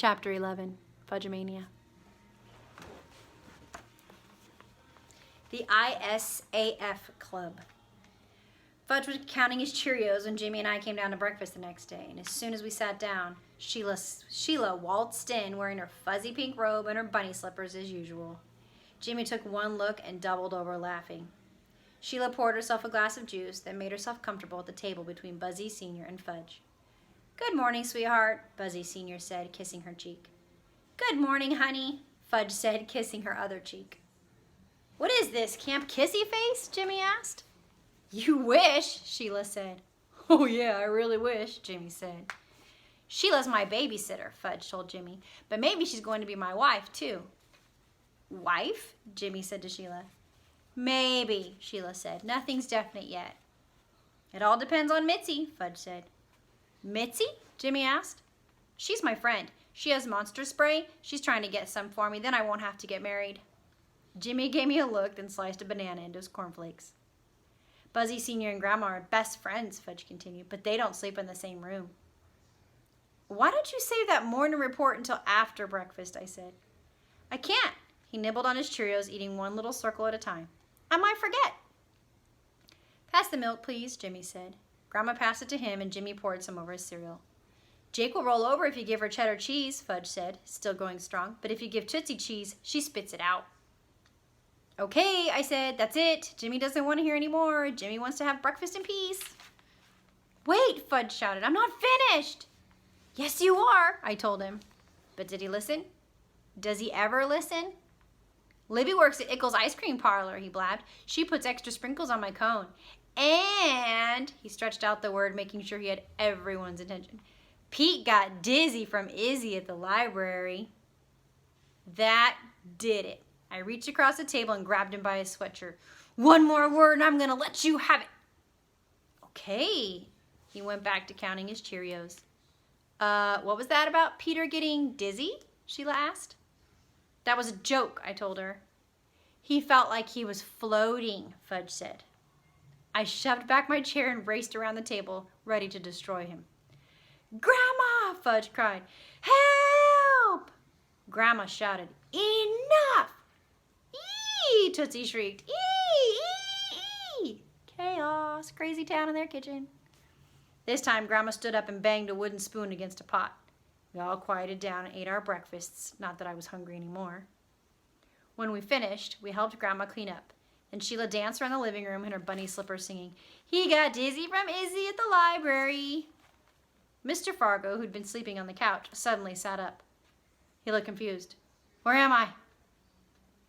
Chapter 11, Fudge-a-Mania. The ISAF Club. Fudge was counting his Cheerios when Jimmy and I came down to breakfast the next day, and as soon as we sat down, Sheila waltzed in wearing her fuzzy pink robe and her bunny slippers as usual. Jimmy took one look and doubled over laughing. Sheila poured herself a glass of juice, then made herself comfortable at the table between Buzzy Sr. and Fudge. "Good morning, sweetheart," Buzzy Sr. said, kissing her cheek. "Good morning, honey," Fudge said, kissing her other cheek. "What is this, Camp Kissy Face?" Jimmy asked. "You wish," Sheila said. "Oh yeah, I really wish," Jimmy said. "Sheila's my babysitter," Fudge told Jimmy, "but maybe she's going to be my wife, too." "Wife?" Jimmy said to Sheila. "Maybe," Sheila said. "Nothing's definite yet." "It all depends on Mitzi," Fudge said. "Mitzi?" Jimmy asked. "She's my friend. She has monster spray. She's trying to get some for me, then I won't have to get married." Jimmy gave me a look, then sliced a banana into his cornflakes. "Buzzy Sr. and Grandma are best friends," Fudge continued, "but they don't sleep in the same room." "Why don't you save that morning report until after breakfast?" I said. "I can't." He nibbled on his Cheerios, eating one little circle at a time. "I might forget." "Pass the milk, please," Jimmy said. Grandma passed it to him, and Jimmy poured some over his cereal. "Jake will roll over if you give her cheddar cheese," Fudge said, still going strong, "but if you give Tootsie cheese, she spits it out." "Okay," I said, "that's it. Jimmy doesn't want to hear any more. Jimmy wants to have breakfast in peace." "Wait," Fudge shouted, "I'm not finished." "Yes, you are," I told him. But did he listen? Does he ever listen? "Libby works at Ickles Ice Cream Parlor," he blabbed. "She puts extra sprinkles on my cone. And," he stretched out the word, making sure he had everyone's attention, "Pete got dizzy from Izzy at the library." That did it. I reached across the table and grabbed him by his sweatshirt. "One more word and I'm going to let you have it." "Okay." He went back to counting his Cheerios. What was that about Peter getting dizzy?" Sheila asked. "That was a joke," I told her. "He felt like he was floating," Fudge said. I shoved back my chair and raced around the table, ready to destroy him. "Grandma!" Fudge cried. "Help!" Grandma shouted, "Enough!" "Ee!" Tootsie shrieked. "Ee! Ee! Ee!" Chaos. Crazy town in their kitchen. This time, Grandma stood up and banged a wooden spoon against a pot. We all quieted down and ate our breakfasts, not that I was hungry anymore. When we finished, we helped Grandma clean up. Then Sheila danced around the living room in her bunny slippers singing, "He got dizzy from Izzy at the library." Mr. Fargo, who'd been sleeping on the couch, suddenly sat up. He looked confused. "Where am I?"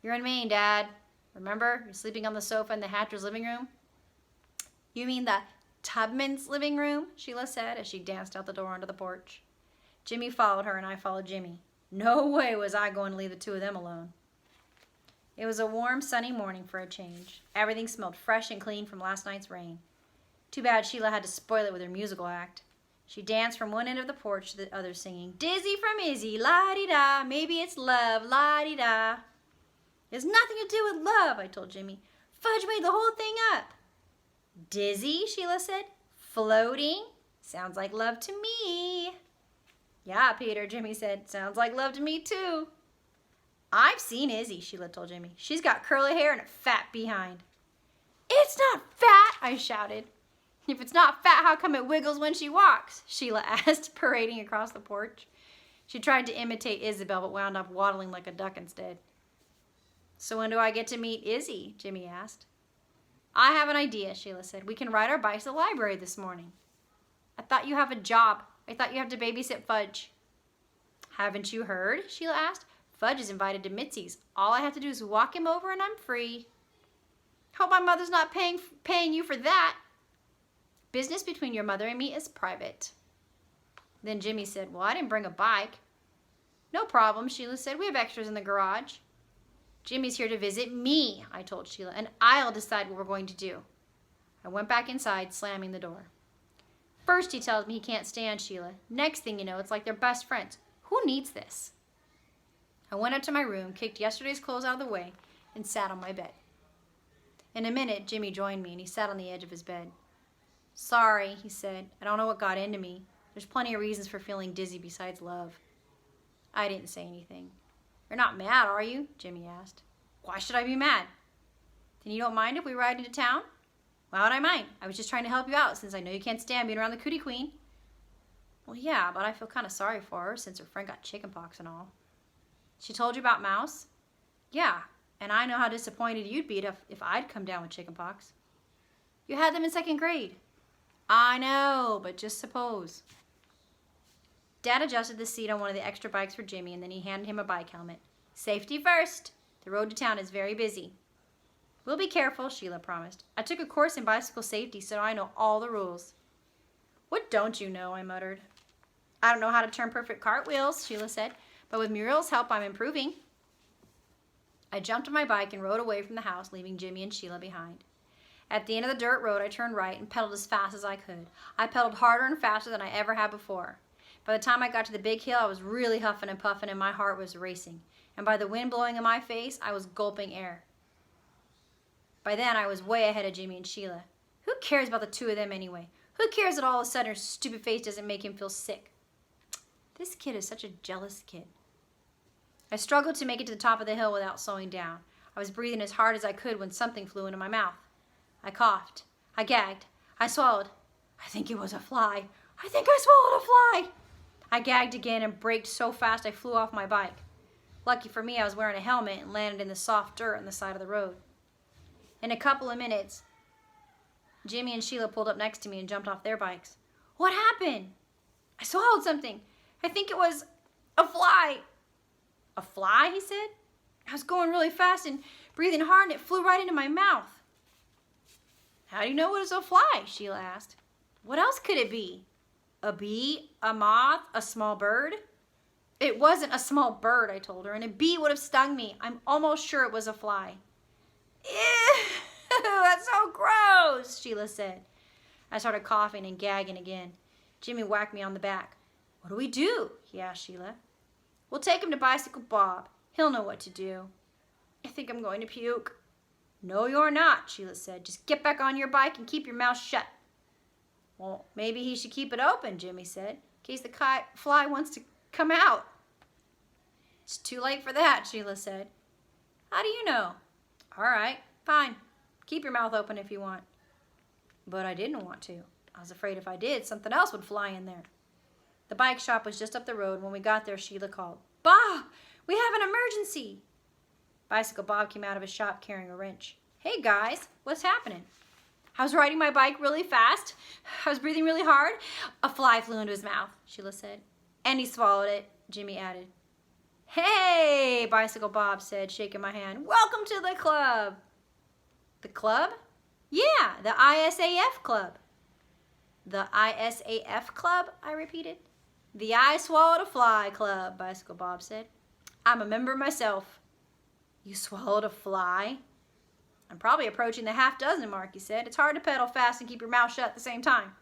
"You're in Maine, Dad. Remember? You're sleeping on the sofa in the Hatchers' living room." "You mean the Tubman's living room?" Sheila said as she danced out the door onto the porch. Jimmy followed her and I followed Jimmy. No way was I going to leave the two of them alone. It was a warm, sunny morning for a change. Everything smelled fresh and clean from last night's rain. Too bad Sheila had to spoil it with her musical act. She danced from one end of the porch to the other singing, "Dizzy from Izzy, la-di-da, maybe it's love, la-di-da." "It has nothing to do with love," I told Jimmy. "Fudge made the whole thing up." "Dizzy," Sheila said. "Floating. Sounds like love to me." "Yeah, Peter," Jimmy said. "Sounds like love to me, too." "I've seen Izzy," Sheila told Jimmy. "She's got curly hair and a fat behind." "It's not fat," I shouted. "If it's not fat, how come it wiggles when she walks?" Sheila asked, parading across the porch. She tried to imitate Isabel, but wound up waddling like a duck instead. "So when do I get to meet Izzy?" Jimmy asked. "I have an idea," Sheila said. "We can ride our bikes to the library this morning." "I thought you have a job. I thought you have to babysit Fudge." "Haven't you heard?" Sheila asked. "Fudge is invited to Mitzi's. All I have to do is walk him over and I'm free." "Hope my mother's not paying you for that." "Business between your mother and me is private." Then Jimmy said, "Well, I didn't bring a bike." "No problem," Sheila said. "We have extras in the garage." "Jimmy's here to visit me," I told Sheila, "and I'll decide what we're going to do." I went back inside, slamming the door. First he tells me he can't stand Sheila. Next thing you know, it's like they're best friends. Who needs this? I went up to my room, kicked yesterday's clothes out of the way, and sat on my bed. In a minute, Jimmy joined me, and he sat on the edge of his bed. "Sorry," he said. "I don't know what got into me. There's plenty of reasons for feeling dizzy besides love." I didn't say anything. You're not mad, are you? Jimmy asked. Why should I be mad? Then you don't mind if we ride into town? Why would I mind? I was just trying to help you out since I know you can't stand being around the Cootie Queen. Well, yeah, but I feel kind of sorry for her since her friend got chickenpox and all. She told you about Mouse? Yeah, and I know how disappointed you'd be if I'd come down with chickenpox. You had them in 2nd grade. I know, but just suppose. Dad adjusted the seat on one of the extra bikes for Jimmy, and then he handed him a bike helmet. Safety first. The road to town is very busy. We'll be careful, Sheila promised. I took a course in bicycle safety, so I know all the rules. What don't you know? I muttered. I don't know how to turn perfect cartwheels, Sheila said, but with Muriel's help, I'm improving. I jumped on my bike and rode away from the house, leaving Jimmy and Sheila behind. At the end of the dirt road, I turned right and pedaled as fast as I could. I pedaled harder and faster than I ever had before. By the time I got to the big hill, I was really huffing and puffing, and my heart was racing. And by the wind blowing in my face, I was gulping air. By then, I was way ahead of Jimmy and Sheila. Who cares about the two of them anyway? Who cares that all of a sudden her stupid face doesn't make him feel sick? This kid is such a jealous kid. I struggled to make it to the top of the hill without slowing down. I was breathing as hard as I could when something flew into my mouth. I coughed. I gagged. I swallowed. I think it was a fly. I think I swallowed a fly. I gagged again and braked so fast I flew off my bike. Lucky for me, I was wearing a helmet and landed in the soft dirt on the side of the road. In a couple of minutes, Jimmy and Sheila pulled up next to me and jumped off their bikes. What happened? I swallowed something. I think it was a fly. A fly, he said. I was going really fast and breathing hard, and it flew right into my mouth. How do you know it was a fly? Sheila asked. What else could it be? A bee? A moth? A small bird? It wasn't a small bird, I told her, and a bee would have stung me. I'm almost sure it was a fly. Ew, that's so gross, Sheila said. I started coughing and gagging again. Jimmy whacked me on the back. What do we do? He asked Sheila. We'll take him to Bicycle Bob. He'll know what to do. I think I'm going to puke. No, you're not, Sheila said. Just get back on your bike and keep your mouth shut. Well, maybe he should keep it open, Jimmy said, in case the fly wants to come out. It's too late for that, Sheila said. How do you know? All right, fine. Keep your mouth open if you want. But I didn't want to. I was afraid if I did, something else would fly in there. The bike shop was just up the road. When we got there, Sheila called, Bob, we have an emergency. Bicycle Bob came out of his shop carrying a wrench. Hey, guys, what's happening? I was riding my bike really fast. I was breathing really hard. A fly flew into his mouth, Sheila said. And he swallowed it, Jimmy added. Hey, Bicycle Bob said, shaking my hand. Welcome to the club. The club? Yeah, the ISAF club. The ISAF club, I repeated. The I Swallowed a Fly club, Bicycle Bob said. I'm a member myself. You swallowed a fly? I'm probably approaching the half-dozen mark, he said. It's hard to pedal fast and keep your mouth shut at the same time.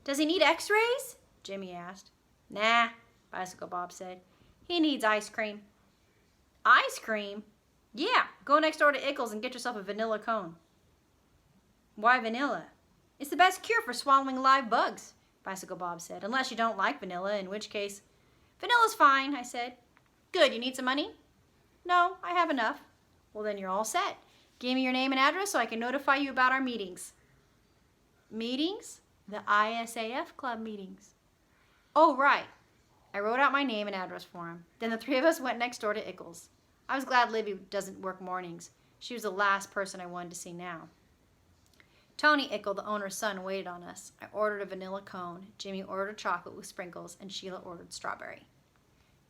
Does he need x-rays? Jimmy asked. Nah, Bicycle Bob said. He needs ice cream. Ice cream? Yeah, go next door to Ickles and get yourself a vanilla cone. Why vanilla? It's the best cure for swallowing live bugs, Bicycle Bob said. Unless you don't like vanilla, in which case... Vanilla's fine, I said. Good, you need some money? No, I have enough. Well, then you're all set. Give me your name and address so I can notify you about our meetings. Meetings? The ISAF club meetings. Oh, right. I wrote out my name and address for him. Then the three of us went next door to Ickles. I was glad Libby doesn't work mornings. She was the last person I wanted to see now. Tony Ickle, the owner's son, waited on us. I ordered a vanilla cone. Jimmy ordered chocolate with sprinkles, and Sheila ordered strawberry.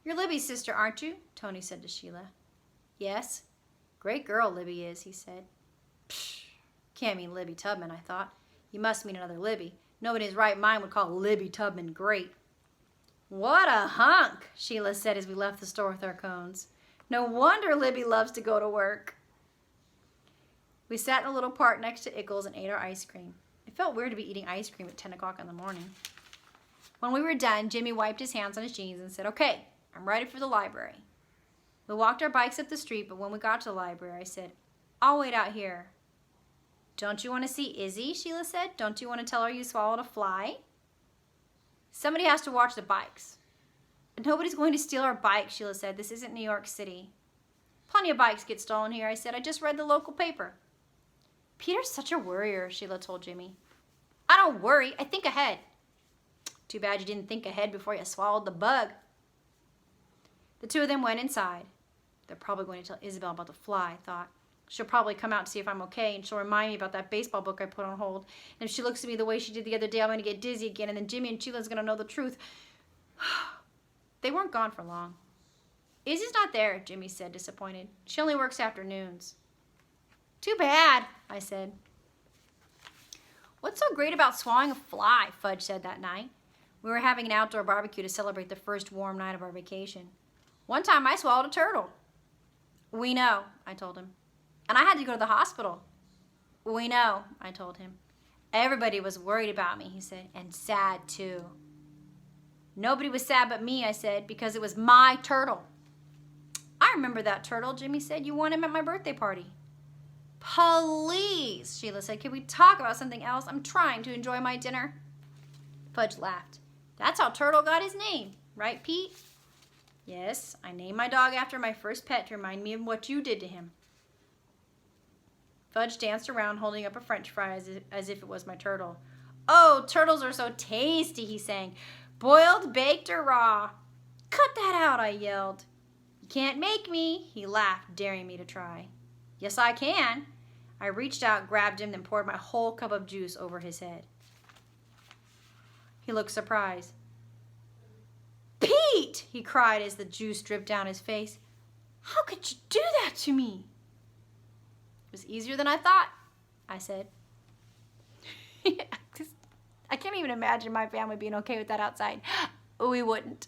You're Libby's sister, aren't you? Tony said to Sheila. Yes. Great girl, Libby is, he said. Psh, can't mean Libby Tubman, I thought. You must mean another Libby. Nobody in his right mind would call Libby Tubman great. What a hunk, Sheila said as we left the store with our cones. No wonder Libby loves to go to work. We sat in a little park next to Ickles and ate our ice cream. It felt weird to be eating ice cream at 10 o'clock in the morning. When we were done, Jimmy wiped his hands on his jeans and said, Okay, I'm ready for the library. We walked our bikes up the street, but when we got to the library, I said, I'll wait out here. Don't you want to see Izzy? Sheila said. Don't you want to tell her you swallowed a fly? Somebody has to watch the bikes. Nobody's going to steal our bikes, Sheila said. This isn't New York City. Plenty of bikes get stolen here, I said. I just read the local paper. Peter's such a worrier, Sheila told Jimmy. I don't worry. I think ahead. Too bad you didn't think ahead before you swallowed the bug. The two of them went inside. They're probably going to tell Isabel about the fly, I thought. She'll probably come out to see if I'm okay, and she'll remind me about that baseball book I put on hold. And if she looks at me the way she did the other day, I'm going to get dizzy again, and then Jimmy and Sheila's going to know the truth. They weren't gone for long. Izzy's not there, Jimmy said, disappointed. She only works afternoons. Too bad, I said. What's so great about swallowing a fly? Fudge said that night. We were having an outdoor barbecue to celebrate the first warm night of our vacation. One time I swallowed a turtle. We know, I told him. And I had to go to the hospital. We know, I told him. Everybody was worried about me, he said, and sad too. Nobody was sad but me, I said, because it was my turtle. I remember that turtle, Jimmy said. You won him at my birthday party. Please, Sheila said. Can we talk about something else? I'm trying to enjoy my dinner. Fudge laughed. That's how Turtle got his name, right, Pete? Yes, I named my dog after my first pet to remind me of what you did to him. Fudge danced around holding up a french fry as if it was my turtle. Oh, turtles are so tasty, he sang. Boiled, baked, or raw. Cut that out, I yelled. You can't make me, he laughed, daring me to try. Yes, I can. I reached out, grabbed him, then poured my whole cup of juice over his head. He looked surprised. Pete, he cried as the juice dripped down his face. How could you do that to me? It was easier than I thought, I said. I can't even imagine my family being okay with that outside. We wouldn't.